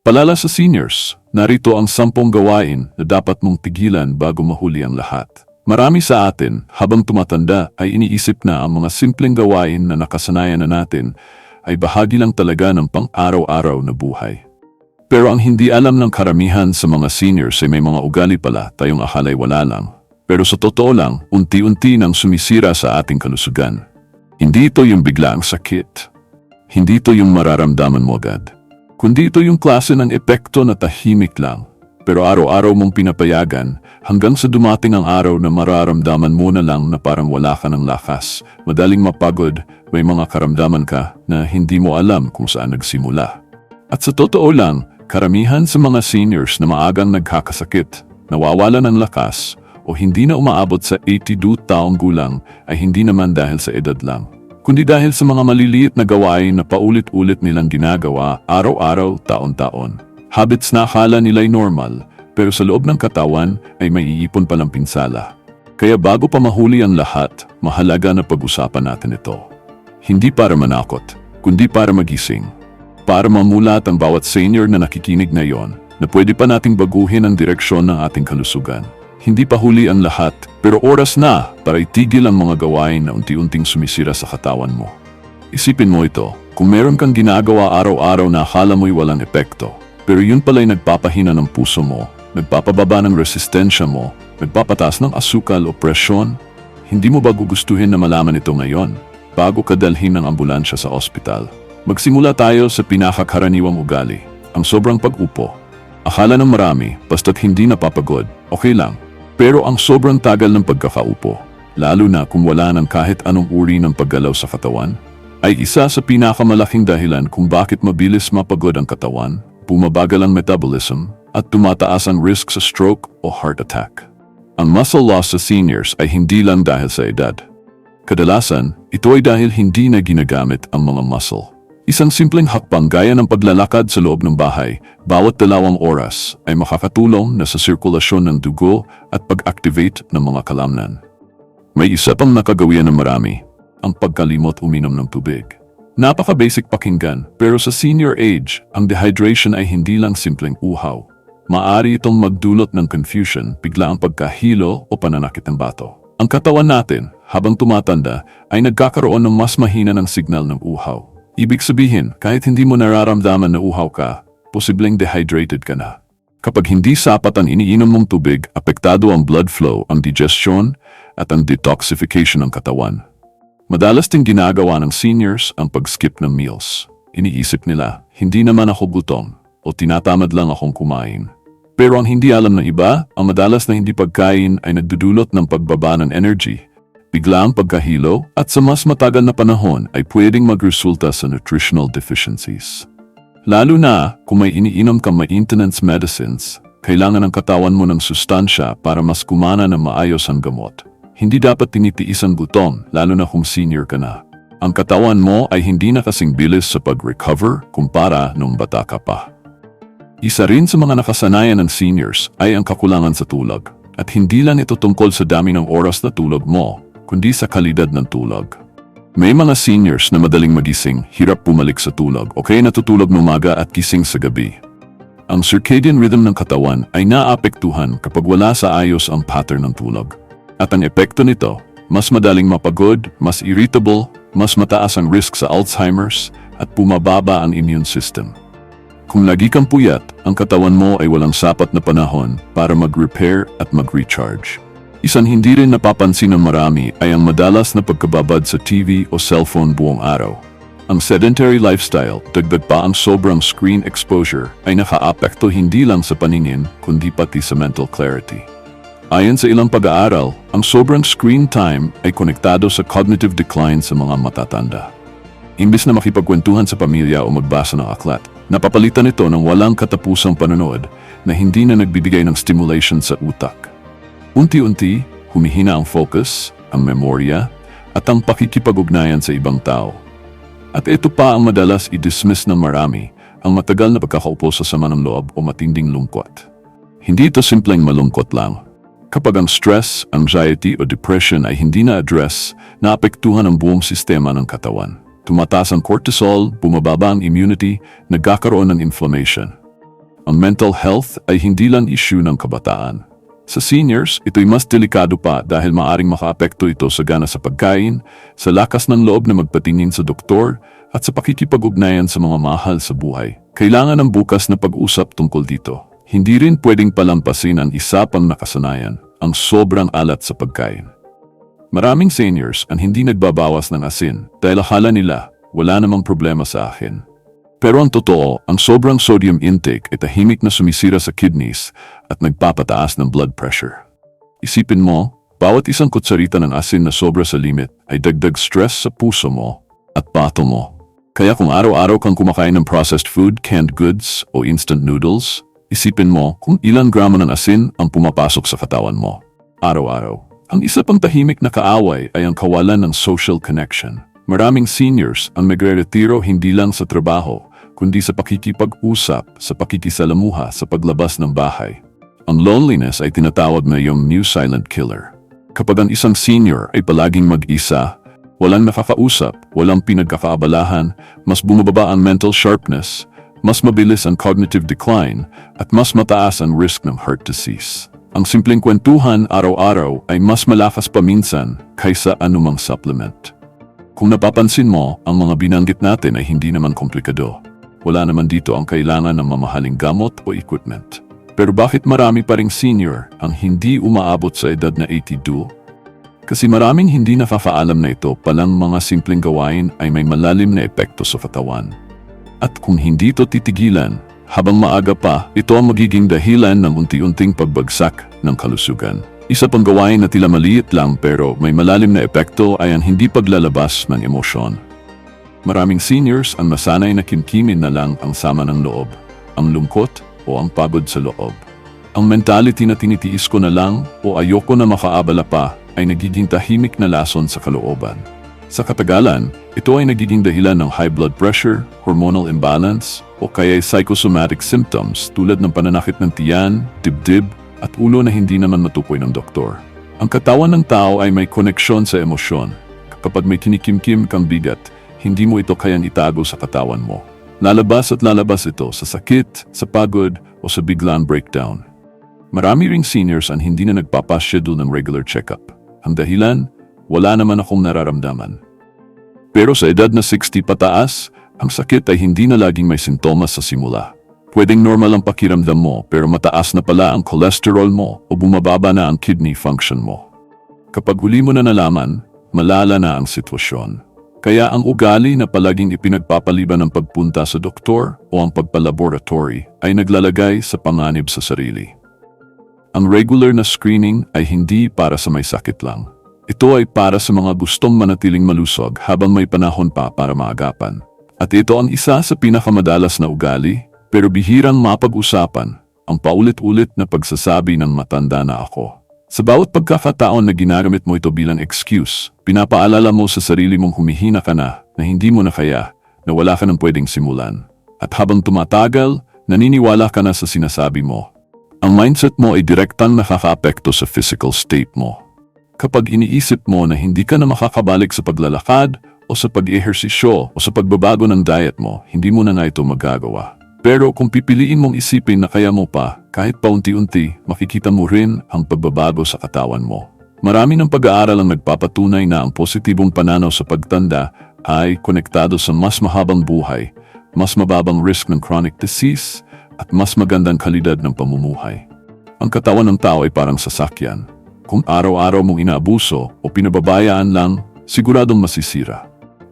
Palala sa seniors, narito ang 10 gawain na dapat mong tigilan bago mahuli ang lahat. Marami sa atin, habang tumatanda, ay iniisip na ang mga simpleng gawain na nakasanayan na natin ay bahagi lang talaga ng pang-araw-araw na buhay. Pero ang hindi alam ng karamihan sa mga seniors ay may mga ugali pala tayong akala'y wala lang. Pero sa totoo lang, unti-unti nang sumisira sa ating kalusugan. Hindi ito yung biglaang sakit. Hindi ito yung mararamdaman mo agad. Kundi ito yung klase ng epekto na tahimik lang, pero araw-araw mong pinapayagan hanggang sa dumating ang araw na mararamdaman mo na lang na parang wala ka ng lakas, madaling mapagod, may mga karamdaman ka na hindi mo alam kung saan nagsimula. At sa totoo lang, karamihan sa mga seniors na maagang nagkakasakit, nawawalan ng lakas, o hindi na umaabot sa 82 taong gulang ay hindi naman dahil sa edad lang, kundi dahil sa mga maliliit na gawain na paulit-ulit nilang ginagawa araw-araw, taon-taon. Habits na akala nila'y normal, pero sa loob ng katawan ay may iipon palang pinsala. Kaya bago pa mahuli ang lahat, mahalaga na pag-usapan natin ito. Hindi para manakot, kundi para magising. Para mamulat ang bawat senior na nakikinig ngayon na pwede pa nating baguhin ang direksyon ng ating kalusugan. Hindi pa huli ang lahat, pero oras na para itigil ang mga gawain na unti-unting sumisira sa katawan mo. Isipin mo ito, kung meron kang ginagawa araw-araw na akala mo'y walang epekto, pero yun pala'y nagpapahina ng puso mo, nagpapababa ng resistensya mo, nagpapataas ng asukal o presyon, hindi mo ba gugustuhin na malaman ito ngayon, bago ka dalhin ng ambulansya sa ospital? Magsimula tayo sa pinakakaraniwang ugali, ang sobrang pag-upo. Akala ng marami, basta't hindi napapagod, okay lang. Pero ang sobrang tagal ng pagkakaupo, lalo na kung wala ng kahit anong uri ng paggalaw sa katawan, ay isa sa pinakamalaking dahilan kung bakit mabilis mapagod ang katawan, bumabagal ang metabolism, at tumataas ang risk sa stroke o heart attack. Ang muscle loss sa seniors ay hindi lang dahil sa edad. Kadalasan, ito ay dahil hindi na ginagamit ang mga muscle. Isang simpleng hakbang gaya ng paglalakad sa loob ng bahay, bawat 2 oras ay makakatulong na sa sirkulasyon ng dugo at pag-activate ng mga kalamnan. May isa pang nakagawian ng marami, ang pagkalimot uminom ng tubig. Napaka-basic pakinggan, pero sa senior age, ang dehydration ay hindi lang simpleng uhaw. Maaari itong magdulot ng confusion, biglaang pagkahilo o pananakit ng bato. Ang katawan natin, habang tumatanda, ay nagkakaroon ng mas mahina ng signal ng uhaw. Ibig sabihin, kahit hindi mo nararamdaman na uhaw ka, posibleng dehydrated ka na. Kapag hindi sapat ang iniinom mong tubig, apektado ang blood flow, ang digestion, at ang detoxification ng katawan. Madalas din ginagawa ng seniors ang pag-skip ng meals. Iniisip nila, hindi naman ako gutom o tinatamad lang akong kumain. Pero ang hindi alam ng iba, ang madalas na hindi pagkain ay nagdudulot ng pagbaba ng energy, biglaang pagkahilo, at sa mas matagal na panahon ay pwedeng magresulta sa nutritional deficiencies. Lalo na kung may iniinom kang maintenance medicines, kailangan ng katawan mo ng sustansya para mas kumana ng maayos ang gamot. Hindi dapat tinitiis ang gutom, lalo na kung senior ka na. Ang katawan mo ay hindi na kasing bilis sa pag-recover kumpara nung bata ka pa. Isa rin sa mga nakasanayan ng seniors ay ang kakulangan sa tulog. At hindi lang ito tungkol sa dami ng oras na tulog mo, kundi sa kalidad ng tulog. May mga seniors na madaling magising, hirap bumalik sa tulog, o kaya natutulog ng umaga at gising sa gabi. Ang circadian rhythm ng katawan ay naapektuhan kapag wala sa ayos ang pattern ng tulog. At ang epekto nito, mas madaling mapagod, mas irritable, mas mataas ang risk sa Alzheimer's, at bumababa ang immune system. Kung lagi kang puyat, ang katawan mo ay walang sapat na panahon para mag-repair at mag-recharge. Isang hindi rin napapansin ng marami ay ang madalas na pagkababad sa TV o cellphone buong araw. Ang sedentary lifestyle, dagdag pa ang sobrang screen exposure, ay nakaapekto hindi lang sa paningin kundi pati sa mental clarity. Ayon sa ilang pag-aaral, ang sobrang screen time ay konektado sa cognitive decline sa mga matatanda. Imbis na makipagkwentuhan sa pamilya o magbasa ng aklat, napapalitan ito ng walang katapusang panonood na hindi na nagbibigay ng stimulation sa utak. Unti-unti, humihina ang focus, ang memorya, at ang pakikipag-ugnayan sa ibang tao. At ito pa ang madalas i-dismiss ng marami, ang matagal na pagkakaupo sa sama ng loob o matinding lungkot. Hindi ito simpleng malungkot lang. Kapag ang stress, anxiety o depression ay hindi na-address, naapektuhan ang buong sistema ng katawan. Tumataas ang cortisol, bumababa ang immunity, nagkakaroon ng inflammation. ang mental health ay hindi lang issue ng kabataan. Sa seniors, ito'y mas delikado pa dahil maaring makaapekto ito sa gana sa pagkain, sa lakas ng loob na magpatingin sa doktor, at sa pakikipag-ugnayan sa mga mahal sa buhay. Kailangan ng bukas na pag-usap tungkol dito. Hindi rin pwedeng palampasin ang isa pang nakasanayan, ang sobrang alat sa pagkain. Maraming seniors ang hindi nagbabawas ng asin dahil akala nila wala namang problema sa akin. Pero ang totoo, ang sobrang sodium intake ay tahimik na sumisira sa kidneys at nagpapataas ng blood pressure. Isipin mo, bawat isang kutsarita ng asin na sobra sa limit ay dagdag stress sa puso mo at bato mo. Kaya kung araw-araw kang kumakain ng processed food, canned goods o instant noodles, isipin mo kung ilang gramo ng asin ang pumapasok sa katawan mo. Araw-araw. Ang isa pang tahimik na kaaway ay ang kawalan ng social connection. Maraming seniors ang nagre-retiro hindi lang sa trabaho, kundi sa pakikipag-usap, sa pakikisalamuha, sa paglabas ng bahay. Ang loneliness ay tinatawag na yung new silent killer. Kapag ang isang senior ay palaging mag-isa, walang nakakausap, walang pinagkakaabalahan, mas bumababa ang mental sharpness, mas mabilis ang cognitive decline, at mas mataas ang risk ng heart disease. Ang simpleng kwentuhan araw-araw ay mas malakas paminsan kaysa anumang supplement. Kung napapansin mo, ang mga binanggit natin ay hindi naman komplikado. Wala naman dito ang kailangan ng mamahaling gamot o equipment. Pero bakit marami pa ring senior ang hindi umaabot sa edad na 82? Kasi maraming hindi nakakaalam na ito palang mga simpleng gawain ay may malalim na epekto sa katawan. At kung hindi ito titigilan, habang maaga pa, ito ang magiging dahilan ng unti-unting pagbagsak ng kalusugan. Isa pang gawain na tila maliit lang pero may malalim na epekto ay ang hindi paglalabas ng emosyon. Maraming seniors ang masanay na kimkimin na lang ang sama ng loob, ang lungkot o ang pagod sa loob. Ang mentality na tinitiis ko na lang o ayoko na makaabala pa ay nagiging tahimik na lason sa kalooban. Sa katagalan, ito ay nagiging dahilan ng high blood pressure, hormonal imbalance, o kaya psychosomatic symptoms tulad ng pananakit ng tiyan, dibdib, at ulo na hindi naman matukoy ng doktor. Ang katawan ng tao ay may koneksyon sa emosyon. Kapag may kinikimkim kang bigat, hindi mo ito kayang itago sa katawan mo. Lalabas at lalabas ito sa sakit, sa pagod, o sa biglang breakdown. Marami ring seniors ang hindi na nagpapaschedule ng regular checkup. Ang dahilan, wala naman akong nararamdaman. Pero sa edad na 60 pataas, ang sakit ay hindi na laging may sintomas sa simula. Pwedeng normal ang pakiramdam mo pero mataas na pala ang cholesterol mo o bumababa na ang kidney function mo. Kapag huli mo na nalaman, malala na ang sitwasyon. Kaya ang ugali na palaging ipinagpapaliban ng pagpunta sa doktor o ang pagpalaboratory ay naglalagay sa panganib sa sarili. Ang regular na screening ay hindi para sa may sakit lang. Ito ay para sa mga gustong manatiling malusog habang may panahon pa para maagapan. At ito ang isa sa pinakamadalas na ugali, pero bihirang mapag-usapan, ang paulit-ulit na pagsasabi ng matanda na ako. Sa bawat pagkakataon na ginagamit mo ito bilang excuse, pinapaalala mo sa sarili mong humihina ka na hindi mo na kaya, na wala ka nang pwedeng simulan. At habang tumatagal, naniniwala ka na sa sinasabi mo. Ang mindset mo ay direktang nakakaapekto sa physical state mo. Kapag iniisip mo na hindi ka na makakabalik sa paglalakad o sa pag-ehersisyo o sa pagbabago ng diet mo, hindi mo na ito magagawa. Pero kung pipiliin mong isipin na kaya mo pa, kahit paunti-unti, makikita mo rin ang pagbabago sa katawan mo. Marami ng pag-aaral ang nagpapatunay na ang positibong pananaw sa pagtanda ay konektado sa mas mahabang buhay, mas mababang risk ng chronic disease, at mas magandang kalidad ng pamumuhay. Ang katawan ng tao ay parang sasakyan. Kung araw-araw mong inaabuso o pinababayaan lang, siguradong masisira.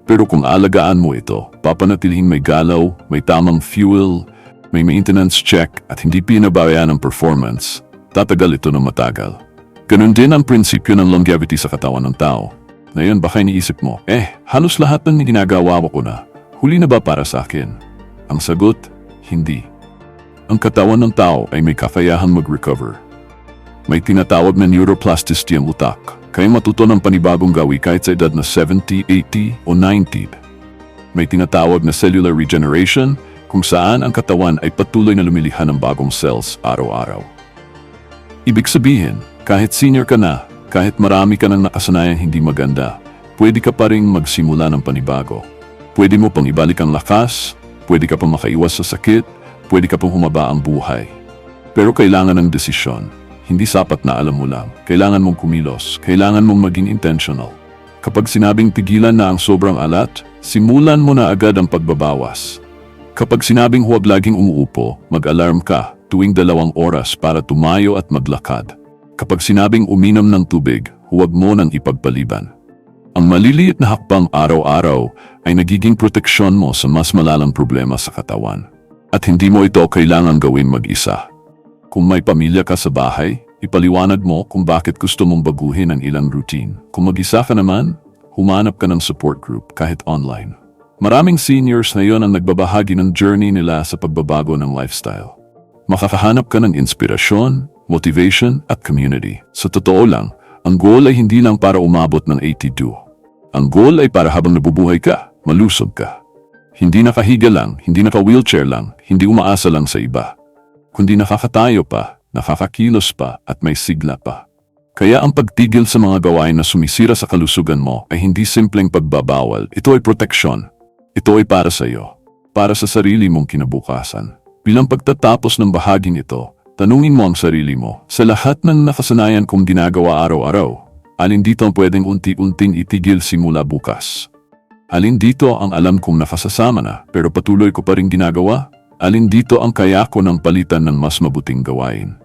Pero kung alagaan mo ito, papanatilihin may galaw, may tamang fuel, may maintenance check at hindi pinabayaan ang performance, tatagal ito ng matagal. Ganun din ang prinsipyo ng longevity sa katawan ng tao. Ngayon baka iniisip mo, halos lahat ng ginagawa ko na, huli na ba para sa akin? Ang sagot, hindi. Ang katawan ng tao ay may kakayahang mag-recover. May tinatawag na neuroplasticity ang utak, kaya matuto ng panibagong gawi kahit sa edad na 70, 80 o 90. May tinatawag na cellular regeneration, kung saan ang katawan ay patuloy na lumilihan ng bagong cells araw-araw. Ibig sabihin, kahit senior ka na, kahit marami ka nang nakasanayang hindi maganda, pwede ka pa rin magsimula ng panibago. Pwede mo pang ibalik ang lakas, pwede ka pang makaiwas sa sakit, pwede ka pong humaba ang buhay. Pero kailangan ng desisyon. Hindi sapat na alam mo lang. Kailangan mong kumilos. Kailangan mong maging intentional. Kapag sinabing tigilan na ang sobrang alat, simulan mo na agad ang pagbabawas. Kapag sinabing huwag laging umuupo, mag-alarm ka tuwing 2 oras para tumayo at maglakad. Kapag sinabing uminom ng tubig, huwag mo nang ipagpaliban. Ang maliliit na hakbang araw-araw ay nagiging proteksyon mo sa mas malalang problema sa katawan. At hindi mo ito kailangan gawin mag-isa. Kung may pamilya ka sa bahay, ipaliwanag mo kung bakit gusto mong baguhin ang ilang routine. Kung mag-isa ka naman, humanap ka ng support group kahit online. Maraming seniors ngayon ang nagbabahagi ng journey nila sa pagbabago ng lifestyle. Makakahanap ka ng inspirasyon, motivation at community. Sa totoo lang, ang goal ay hindi lang para umabot ng 82. Ang goal ay para habang nabubuhay ka, malusog ka. Hindi nakahiga lang, hindi naka-wheelchair lang, hindi umaasa lang sa iba. Kundi nakakatayo pa, nakakakilos pa at may sigla pa. Kaya ang pagtigil sa mga gawain na sumisira sa kalusugan mo ay hindi simpleng pagbabawal. Ito ay proteksyon. Ito ay para sa iyo. Para sa sarili mong kinabukasan. Bilang pagtatapos ng bahaging ito, tanungin mo ang sarili mo, sa lahat ng nakasanayan kong ginagawa araw-araw, alin dito ang pwedeng unti-unting itigil simula bukas? Alin dito ang alam kong nakasasama na pero patuloy ko pa rin ginagawa? Alin dito ang kaya ko ng palitan ng mas mabuting gawain?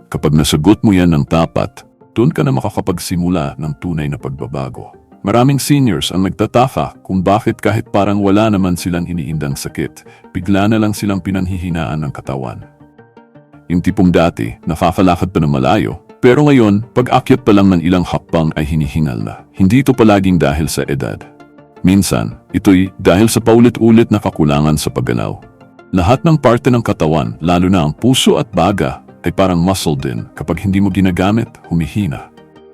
Kapag nasagot mo yan ng tapat, doon ka na makakapagsimula ng tunay na pagbabago. Maraming seniors ang nagtataka kung bakit kahit parang wala naman silang iniindang sakit, bigla na lang silang pinanghihinaan ng katawan. Yung tipong dati, nakakalakad pa ng malayo, pero ngayon, pag-akyat pa lang ng ilang hakbang ay hinihingal na. Hindi ito palaging dahil sa edad. Minsan, ito'y dahil sa paulit-ulit na kakulangan sa paggalaw. Lahat ng parte ng katawan, lalo na ang puso at baga, ay parang muscle din. Kapag hindi mo ginagamit, humihina.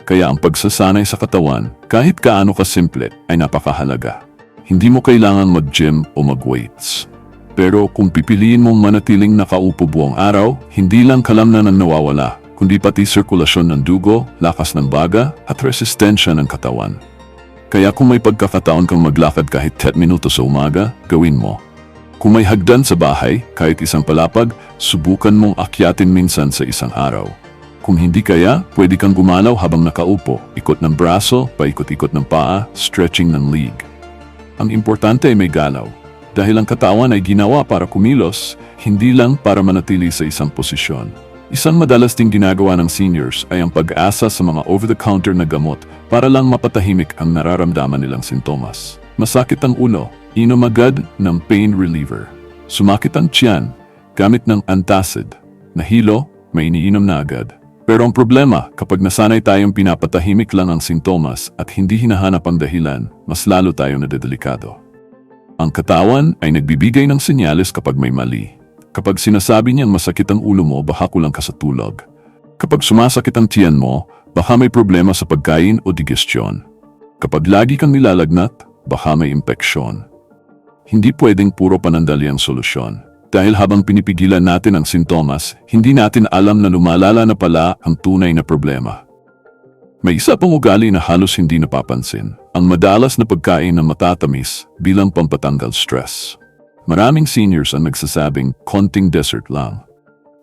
Kaya ang pagsasanay sa katawan, kahit kaano kasimple, ay napakahalaga. Hindi mo kailangan mag-gym o mag-weights. Pero kung pipiliin mong manatiling nakaupo buong araw, hindi lang kalamnan ang nawawala, kundi pati sirkulasyon ng dugo, lakas ng baga, at resistensya ng katawan. Kaya kung may pagkakataon kang maglakad kahit 10 minutos sa umaga, gawin mo. Kung may hagdan sa bahay, kahit isang palapag, subukan mong akyatin minsan sa isang araw. Kung hindi kaya, pwede kang gumalaw habang nakaupo, ikot ng braso, paikot-ikot ng paa, stretching ng leg. Ang importante ay may galaw, dahil ang katawan ay ginawa para kumilos, hindi lang para manatili sa isang posisyon. Isang madalas ding ginagawa ng seniors ay ang pag-asa sa mga over-the-counter na gamot para lang mapatahimik ang nararamdaman nilang sintomas. Masakit ang ulo, inom agad ng pain reliever. Sumakit ang tiyan, gamit ng antacid. Nahilo, may iniinom na agad. Pero ang problema, kapag nasanay tayong pinapatahimik lang ang sintomas at hindi hinahanap ang dahilan, mas lalo tayong nadedelikado. Ang katawan ay nagbibigay ng senyales kapag may mali. Kapag sinasabi niyang masakit ang ulo mo, baka kulang ka sa tulog. Kapag sumasakit ang tiyan mo, baka may problema sa pagkain o digestion. Kapag lagi kang nilalagnat, baka may impeksyon. Hindi pwedeng puro panandali ang solusyon. Dahil habang pinipigilan natin ang sintomas, hindi natin alam na lumalala na pala ang tunay na problema. May isa pang ugali na halos hindi napapansin, ang madalas na pagkain na matatamis bilang pampatanggal stress. Maraming seniors ang nagsasabing konting dessert lang.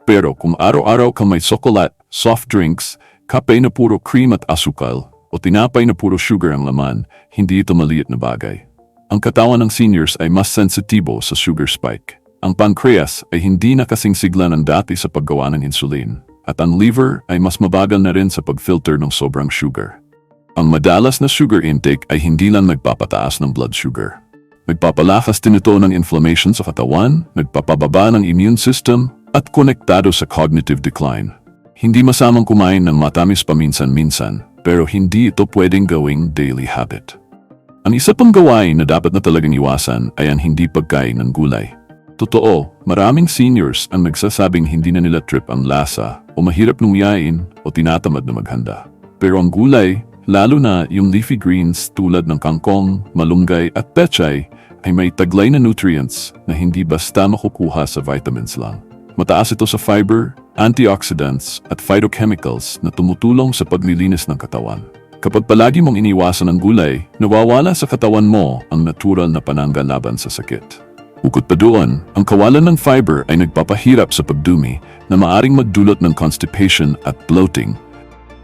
Pero kung araw-araw kang may sokolat, soft drinks, kape na puro cream at asukal, o tinapay na puro sugar ang laman, hindi ito maliit na bagay. Ang katawan ng seniors ay mas sensitibo sa sugar spike. Ang pancreas ay hindi na kasing sigla ng dati sa paggawa ng insulin, at ang liver ay mas mabagal na rin sa pag-filter ng sobrang sugar. Ang madalas na sugar intake ay hindi lang nagpapataas ng blood sugar. Nagpapalakas din ito ng inflammation sa katawan, nagpapababa ng immune system, at konektado sa cognitive decline. Hindi masamang kumain ng matamis paminsan-minsan, pero hindi ito pwedeng gawing daily habit. Ang isa pang gawain na dapat na talagang iwasan ay ang hindi pagkain ng gulay. Totoo, maraming seniors ang nagsasabing hindi na nila trip ang lasa o mahirap nunguyain o tinatamad na maghanda. Pero ang gulay, lalo na yung leafy greens tulad ng kangkong, malunggay at pechay, ay may taglay na nutrients na hindi basta makukuha sa vitamins lang. Mataas ito sa fiber, antioxidants at phytochemicals na tumutulong sa paglilinis ng katawan. Kapag palagi mong iniwasan ang gulay, nawawala sa katawan mo ang natural na pananggal laban sa sakit. Bukod pa doon, ang kawalan ng fiber ay nagpapahirap sa pagdumi na maaring magdulot ng constipation at bloating.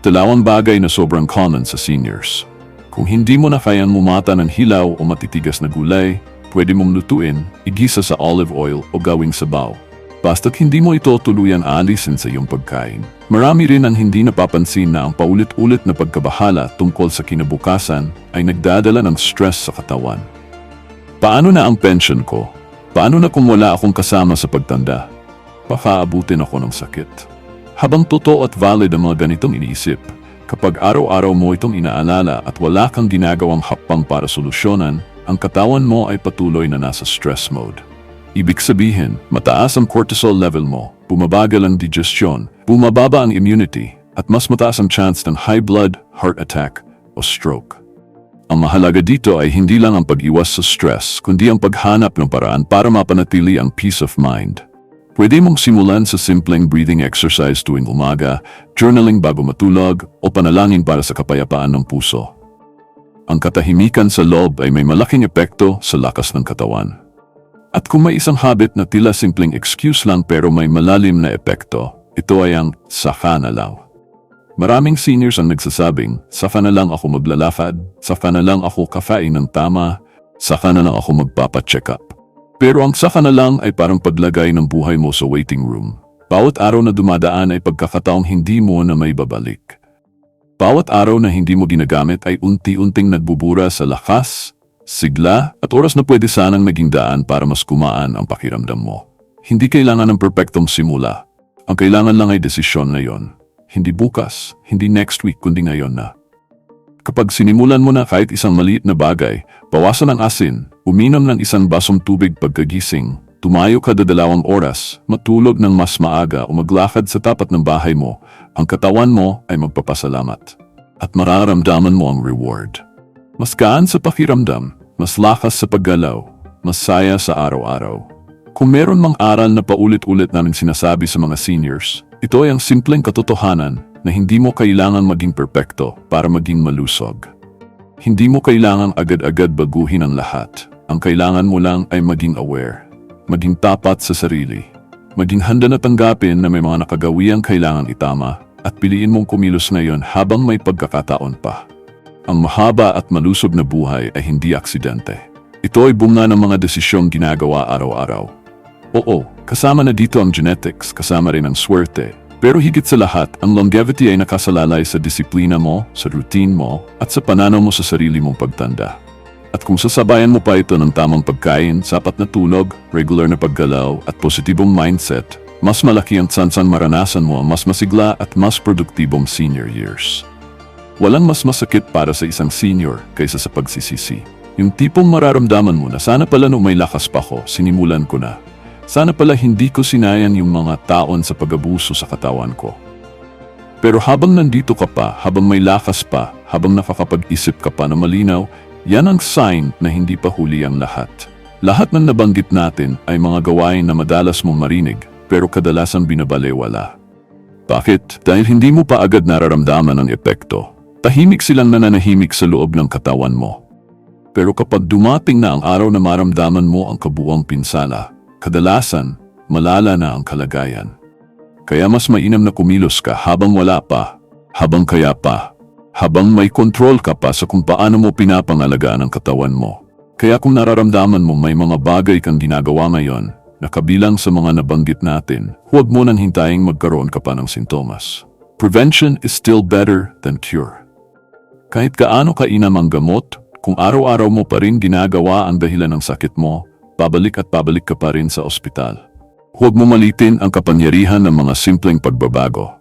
Dalawang bagay na sobrang common sa seniors. Kung hindi mo na kayang mumata ng hilaw o matitigas na gulay, pwede mong lutuin, igisa sa olive oil o gawing sabaw. Basta't hindi mo ito tuluyang aalisin sa iyong pagkain. Marami rin ang hindi napapansin na ang paulit-ulit na pagkabahala tungkol sa kinabukasan ay nagdadala ng stress sa katawan. Paano na ang pension ko? Paano na kung wala akong kasama sa pagtanda? Baka abutin ako ng sakit. Habang totoo at valid ang mga ganitong iniisip, kapag araw-araw mo itong inaalala at wala kang ginagawang hakbang para solusyonan, ang katawan mo ay patuloy na nasa stress mode. Ibig sabihin, mataas ang cortisol level mo, bumabagal ang digestion, bumababa ang immunity, at mas mataas ang chance ng high blood, heart attack, o stroke. Ang mahalaga dito ay hindi lang ang pag-iwas sa stress, kundi ang paghanap ng paraan para mapanatili ang peace of mind. Pwede mong simulan sa simpleng breathing exercise tuwing umaga, journaling bago matulog, o panalangin para sa kapayapaan ng puso. Ang katahimikan sa loob ay may malaking epekto sa lakas ng katawan. At kung may isang habit na tila simpleng excuse lang pero may malalim na epekto, ito ay ang saka na lang. Maraming seniors ang nagsasabing, saka na lang ako maglalakad, saka na lang ako kakain ng tama, saka na lang ako magpapacheck up. Pero ang saka na lang ay parang paglagay ng buhay mo sa waiting room. Bawat araw na dumadaan ay pagkakataong hindi mo na may babalik. Bawat araw na hindi mo ginagamit ay unti-unting nagbubura sa lakas, sigla, at oras na pwede sanang naging daan para mas kumaan ang pakiramdam mo. Hindi kailangan ng perpektong simula. Ang kailangan lang ay desisyon ngayon. Hindi bukas, hindi next week, kundi ngayon na. Kapag sinimulan mo na kahit isang maliit na bagay, bawasan ang asin, uminom ng isang basong tubig pagkagising, tumayo kada 2 oras, matulog ng mas maaga o maglakad sa tapat ng bahay mo, ang katawan mo ay magpapasalamat. At mararamdaman mo ang reward. Mas gaan sa pakiramdam, mas lakas sa paggalaw, mas saya sa araw-araw. Kung meron mang aral na paulit-ulit namin sinasabi sa mga seniors, ito ay ang simpleng katotohanan na hindi mo kailangan maging perpekto para maging malusog. Hindi mo kailangan agad-agad baguhin ang lahat. Ang kailangan mo lang ay maging aware, maging tapat sa sarili, maging handa na tanggapin na may mga nakagawiang kailangan itama at piliin mong kumilos ngayon habang may pagkakataon pa. Ang mahaba at malusog na buhay ay hindi aksidente. Ito ay bunga ng mga desisyong ginagawa araw-araw. Oo, kasama na dito ang genetics, kasama rin ang swerte. Pero higit sa lahat, ang longevity ay nakasalalay sa disiplina mo, sa routine mo, at sa pananaw mo sa sarili mong pagtanda. At kung sasabayan mo pa ito ng tamang pagkain, sapat na tulog, regular na paggalaw, at positibong mindset, mas malaki ang tsansan maranasan mo ang mas masigla at mas produktibong senior years. Walang mas masakit para sa isang senior kaysa sa pagsisisi. Yung tipong mararamdaman mo na sana pala nung may lakas pa ko, sinimulan ko na. Sana pala hindi ko sinayan yung mga taon sa pag-abuso sa katawan ko. Pero habang nandito ka pa, habang may lakas pa, habang nakakapag-isip ka pa na malinaw, yan ang sign na hindi pa huli ang lahat. Lahat ng nabanggit natin ay mga gawain na madalas mong marinig, pero kadalasan binabalewala. Bakit? Dahil hindi mo pa agad nararamdaman ang epekto. Tahimik silang nananahimik sa loob ng katawan mo. Pero kapag dumating na ang araw na maramdaman mo ang kabuuang pinsala, kadalasan, malala na ang kalagayan. Kaya mas mainam na kumilos ka habang wala pa, habang kaya pa, habang may kontrol ka pa sa kung paano mo pinapangalagaan ang katawan mo. Kaya kung nararamdaman mo may mga bagay kang ginagawa ngayon na kabilang sa mga nabanggit natin, huwag mo nang hintaying magkaroon ka pa ng sintomas. Prevention is still better than cure. Kahit gaano kainam ang gamot, kung araw-araw mo pa rin ginagawa ang dahilan ng sakit mo, pabalik at pabalik ka pa rin sa ospital. Huwag mo malitin ang kapangyarihan ng mga simpleng pagbabago.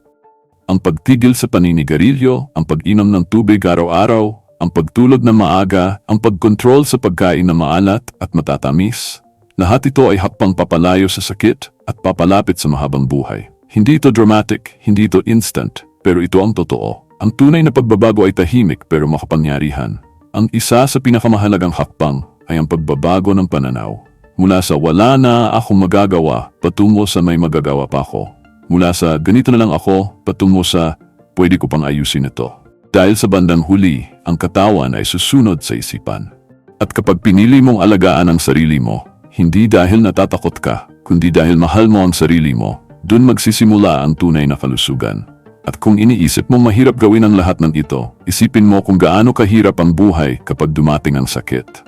Ang pagtigil sa paninigarilyo, ang pag-inom ng tubig araw-araw, ang pagtulog na maaga, ang pagkontrol sa pagkain na maalat at matatamis, lahat ito ay hakbang papalayo sa sakit at papalapit sa mahabang buhay. Hindi ito dramatic, hindi ito instant, pero ito ang totoo. Ang tunay na pagbabago ay tahimik pero makapangyarihan. Ang isa sa pinakamahalagang hakbang ay ang pagbabago ng pananaw. Mula sa wala na akong magagawa, patungo sa may magagawa pa ako. Mula sa ganito na lang ako, patungo sa pwede ko pang ayusin ito. Dahil sa bandang huli, ang katawan ay susunod sa isipan. At kapag pinili mong alagaan ang sarili mo, hindi dahil natatakot ka, kundi dahil mahal mo ang sarili mo, dun magsisimula ang tunay na kalusugan. At kung iniisip mong mahirap gawin ang lahat ng ito, isipin mo kung gaano kahirap ang buhay kapag dumating ang sakit.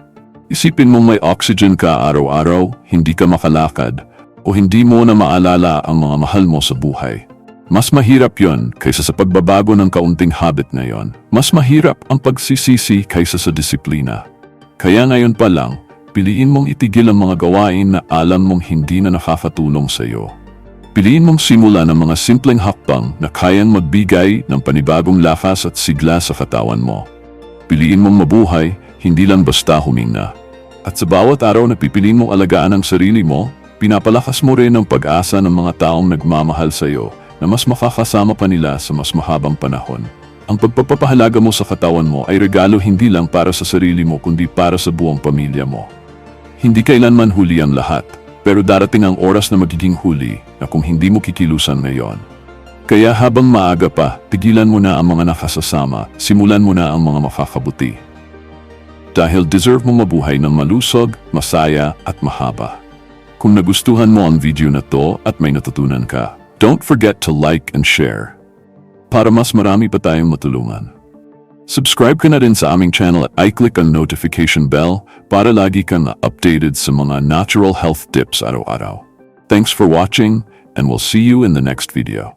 Isipin mong may oxygen ka araw-araw, hindi ka makalakad, o hindi mo na maalala ang mga mahal mo sa buhay. Mas mahirap yon kaysa sa pagbabago ng kaunting habit na yon. Mas mahirap ang pagsisisi kaysa sa disiplina. Kaya ngayon pa lang, piliin mong itigil ang mga gawain na alam mong hindi na nakakatulong sa iyo. Piliin mong simula ng mga simpleng hakbang na kayang magbigay ng panibagong lakas at sigla sa katawan mo. Piliin mong mabuhay, hindi lang basta huminga. At sa bawat araw na pipiliin mong alagaan ang sarili mo, pinapalakas mo rin ang pag-asa ng mga taong nagmamahal sa iyo na mas makakasama pa nila sa mas mahabang panahon. Ang pagpapahalaga mo sa katawan mo ay regalo hindi lang para sa sarili mo kundi para sa buong pamilya mo. Hindi kailanman huli ang lahat, pero darating ang oras na magiging huli na kung hindi mo kikilusan ngayon. Kaya habang maaga pa, tigilan mo na ang mga nakasasama, simulan mo na ang mga makakabuti. Dahil deserve mo mabuhay ng malusog, masaya at mahaba. Kung nagustuhan mo ang video na to at may natutunan ka, don't forget to like and share para mas marami pa tayong matulungan. Subscribe ka na rin sa aming channel at i-click ang notification bell para lagi kang updated sa mga natural health tips araw-araw. Thanks for watching and we'll see you in the next video.